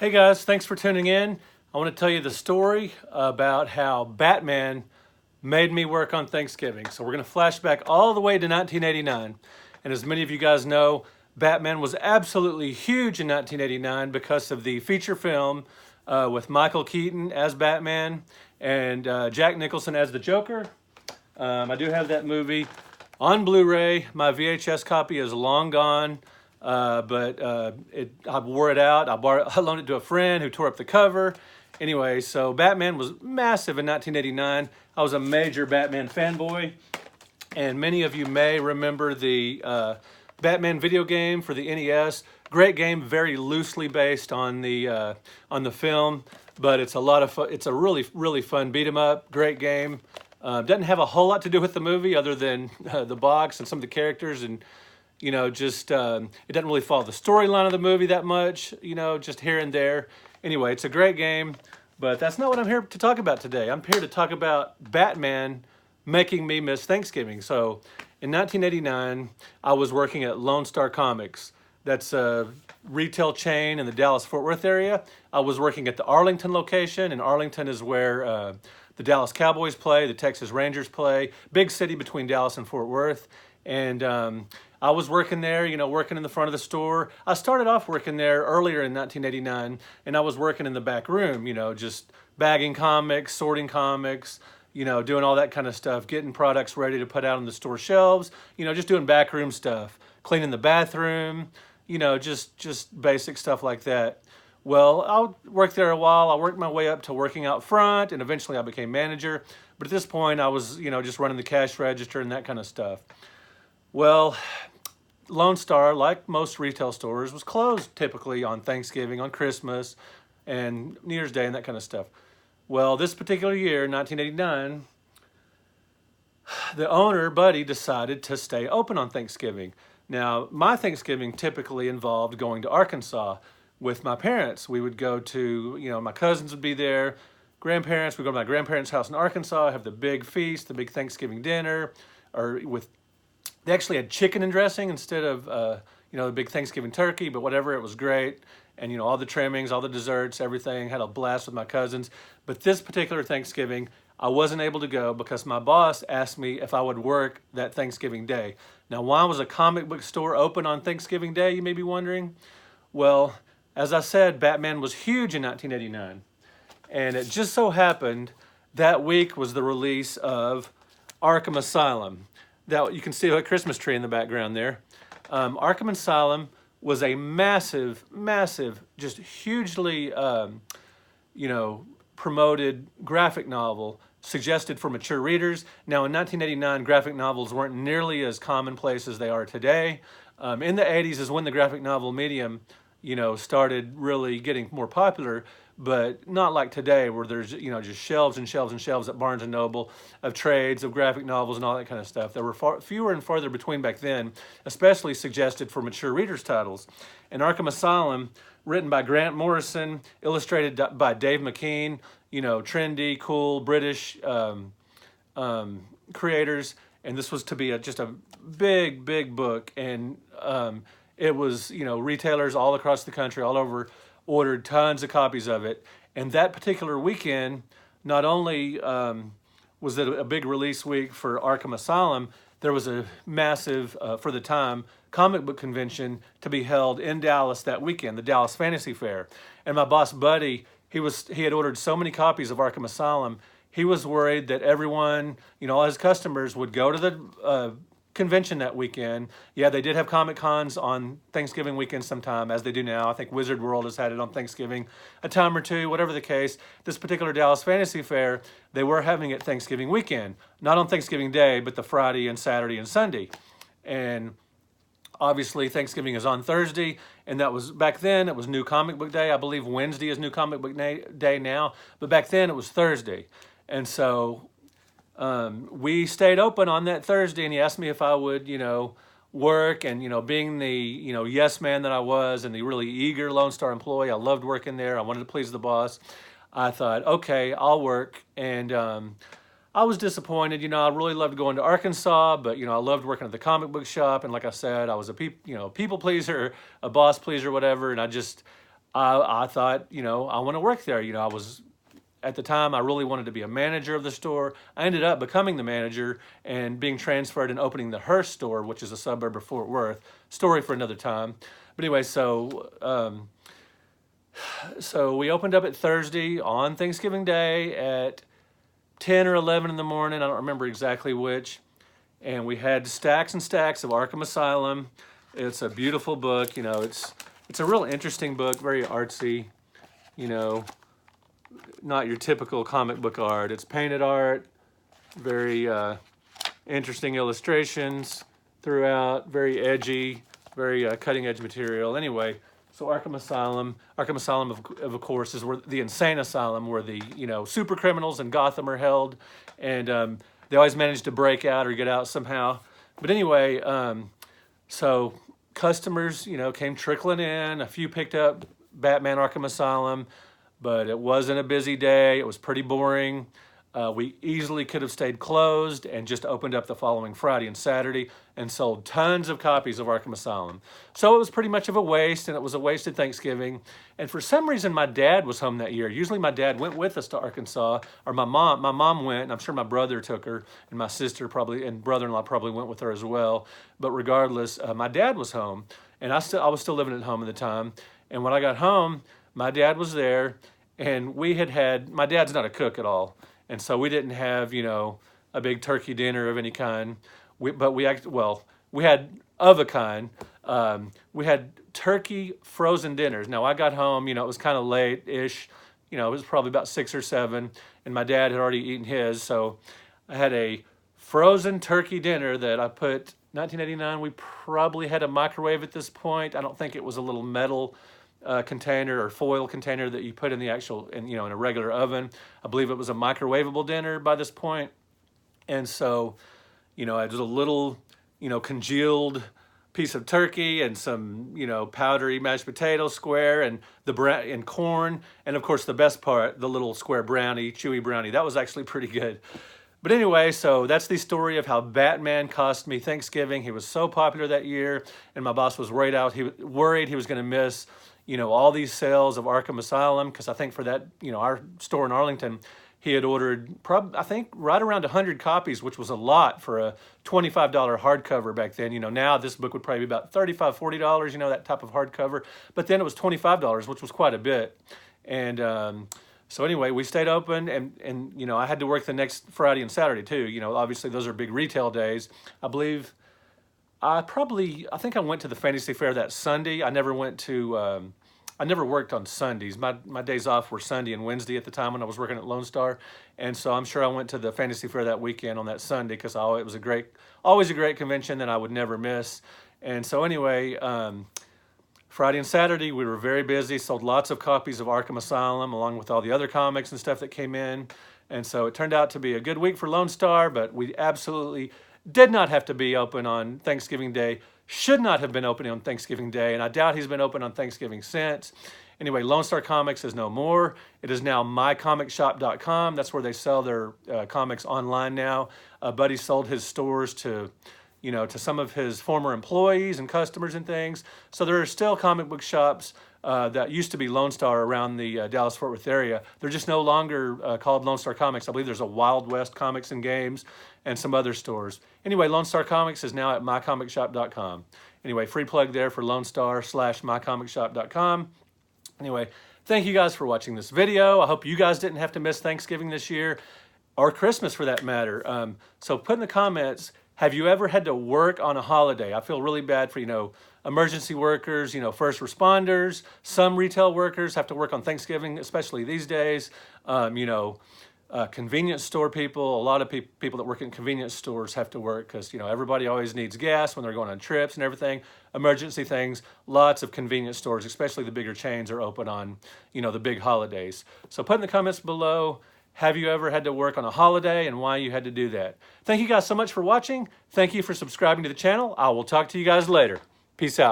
Hey guys, thanks for tuning in. I want to tell you the story about how Batman made me work on Thanksgiving. So we're going to flash back all the way to 1989. And as many of you guys know, Batman was absolutely huge in 1989 because of the feature film with Michael Keaton as Batman and Jack Nicholson as the Joker. I do have that movie on Blu-ray. My VHS copy is long gone. I wore it out. I loaned it to a friend who tore up the cover. Anyway, so Batman was massive in 1989. I was a major Batman fanboy, and many of you may remember the Batman video game for the NES. Great game, very loosely based on the film, but it's a lot of fun. It's a really fun beat 'em up. Great game. Doesn't have a whole lot to do with the movie other than the box and some of the characters and just it doesn't really follow the storyline of the movie that much, just here and there. Anyway, it's a great game, but that's not what I'm here to talk about today. I'm here to talk about Batman making me miss Thanksgiving. So in 1989, I was working at Lone Star Comics. That's a retail chain in the Dallas-Fort Worth area. I was working at the Arlington location, and Arlington is where the Dallas Cowboys play, the Texas Rangers play, big city between Dallas and Fort Worth. And I was working there, working in the front of the store. I started off working there earlier in 1989, and I was working in the back room, just bagging comics, sorting comics, doing all that kind of stuff, getting products ready to put out on the store shelves, just doing backroom stuff, cleaning the bathroom, just basic stuff like that. Well, I worked there a while. I worked my way up to working out front, and eventually I became manager. But at this point, I was, just running the cash register and that kind of stuff. Well, Lone Star, like most retail stores, was closed typically on Thanksgiving, on Christmas, and New Year's Day and that kind of stuff. Well, this particular year, 1989, the owner, Buddy, decided to stay open on Thanksgiving. Now, my Thanksgiving typically involved going to Arkansas with my parents. We would go to, my cousins would be there, grandparents. We'd go to my grandparents' house in Arkansas, have the big feast, the big Thanksgiving dinner, they actually had chicken and dressing instead of, the big Thanksgiving turkey, but whatever, it was great. And, all the trimmings, all the desserts, everything, had a blast with my cousins. But this particular Thanksgiving, I wasn't able to go because my boss asked me if I would work that Thanksgiving day. Now, why was a comic book store open on Thanksgiving Day, you may be wondering? Well, as I said, Batman was huge in 1989. And it just so happened that week was the release of Arkham Asylum. That you can see a Christmas tree in the background there. Arkham Asylum was a massive, just hugely, promoted graphic novel suggested for mature readers. Now, in 1989, graphic novels weren't nearly as commonplace as they are today. In the 80s is when the graphic novel medium, started really getting more popular, but not like today where there's, just shelves and shelves and shelves at Barnes & Noble of trades, of graphic novels and all that kind of stuff. There were fewer and farther between back then, especially suggested for mature readers titles. And Arkham Asylum, written by Grant Morrison, illustrated by Dave McKean, trendy, cool British creators. And this was to be just a big book. And it was, retailers all across the country, all over, ordered tons of copies of it. And that particular weekend, not only was it a big release week for Arkham Asylum, there was a massive, for the time, comic book convention to be held in Dallas that weekend, the Dallas Fantasy Fair. And my boss, Buddy, he had ordered so many copies of Arkham Asylum, he was worried that everyone, all his customers would go to the convention that weekend. Yeah, they did have Comic Cons on Thanksgiving weekend sometime, as they do now. I think Wizard World has had it on Thanksgiving a time or two, whatever the case. This particular Dallas Fantasy Fair, they were having it Thanksgiving weekend, not on Thanksgiving Day, but the Friday and Saturday and Sunday. And obviously Thanksgiving is on Thursday, and that was, back then, it was New Comic Book Day. I believe Wednesday is New Comic Book Day now, but back then it was Thursday. And so we stayed open on that Thursday, and he asked me if I would, work. And, being the, yes man that I was and the really eager Lone Star employee, I loved working there. I wanted to please the boss. I thought, okay, I'll work. And I was disappointed. I really loved going to Arkansas, but, I loved working at the comic book shop. And like I said, I was a people pleaser, a boss pleaser, whatever. And I thought, I want to work there. At the time, I really wanted to be a manager of the store. I ended up becoming the manager and being transferred and opening the Hearst store, which is a suburb of Fort Worth. Story for another time. But anyway, so we opened up at Thursday on Thanksgiving Day at 10 or 11 in the morning. I don't remember exactly which. And we had stacks and stacks of Arkham Asylum. It's a beautiful book. It's a real interesting book, very artsy, not your typical comic book art. It's painted art, very interesting illustrations throughout, very edgy, very cutting edge material. Anyway, so Arkham Asylum of course is where the insane asylum where the super criminals in Gotham are held, and they always manage to break out or get out somehow. But anyway, so customers came trickling in. A few picked up Batman Arkham Asylum, but it wasn't a busy day. It was pretty boring. We easily could have stayed closed and just opened up the following Friday and Saturday and sold tons of copies of Arkham Asylum. So it was pretty much of a waste, and it was a wasted Thanksgiving. And for some reason, my dad was home that year. Usually my dad went with us to Arkansas, or my mom went, and I'm sure my brother took her, and my sister probably, and brother-in-law probably went with her as well. But regardless, my dad was home, and I was still living at home at the time. And when I got home, my dad was there, and my dad's not a cook at all. And so we didn't have, a big turkey dinner of any kind. We had of a kind. We had turkey frozen dinners. Now I got home, it was kind of late-ish. It was probably about 6 or 7, and my dad had already eaten his. So I had a frozen turkey dinner that I put, 1989, we probably had a microwave at this point. I don't think it was a little metal container or foil container that you put in the actual, in a regular oven. I believe it was a microwavable dinner by this point. And so, it was a little, congealed piece of turkey and some, powdery mashed potato square and and corn. And of course, the best part, the little square brownie, chewy brownie. That was actually pretty good. But anyway, so that's the story of how Batman cost me Thanksgiving. He was so popular that year, and my boss was worried he was going to miss, all these sales of Arkham Asylum, because I think for that, our store in Arlington, he had ordered, I think, right around 100 copies, which was a lot for a $25 hardcover back then. Now this book would probably be about $35, $40, that type of hardcover. But then it was $25, which was quite a bit. And so anyway, we stayed open, and I had to work the next Friday and Saturday too. Obviously those are big retail days. I believe I think I went to the Fantasy Fair that Sunday. I never worked on Sundays. My days off were Sunday and Wednesday at the time when I was working at Lone Star. And so I'm sure I went to the Fantasy Fair that weekend on that Sunday because it was always a great convention that I would never miss. And so anyway, Friday and Saturday, we were very busy, sold lots of copies of Arkham Asylum along with all the other comics and stuff that came in. And so it turned out to be a good week for Lone Star, but we absolutely did not have to be open on Thanksgiving Day, should not have been open on Thanksgiving Day, and I doubt he's been open on Thanksgiving since. Anyway, Lone Star Comics is no more. It is now mycomicshop.com. That's where they sell their comics online now. Buddy sold his stores to some of his former employees and customers and things. So there are still comic book shops that used to be Lone Star around the Dallas-Fort Worth area. They're just no longer called Lone Star Comics. I believe there's a Wild West Comics and Games and some other stores. Anyway, Lone Star Comics is now at mycomicshop.com. Anyway, free plug there for Lone Star /mycomicshop.com. Anyway, thank you guys for watching this video. I hope you guys didn't have to miss Thanksgiving this year, or Christmas for that matter. So put in the comments, have you ever had to work on a holiday? I feel really bad for, emergency workers, first responders. Some retail workers have to work on Thanksgiving, especially these days. Convenience store people, a lot of people that work in convenience stores have to work because, everybody always needs gas when they're going on trips and everything. Emergency things, lots of convenience stores, especially the bigger chains, are open on, the big holidays. So put in the comments below, have you ever had to work on a holiday and why you had to do that? Thank you guys so much for watching. Thank you for subscribing to the channel. I will talk to you guys later. Peace out.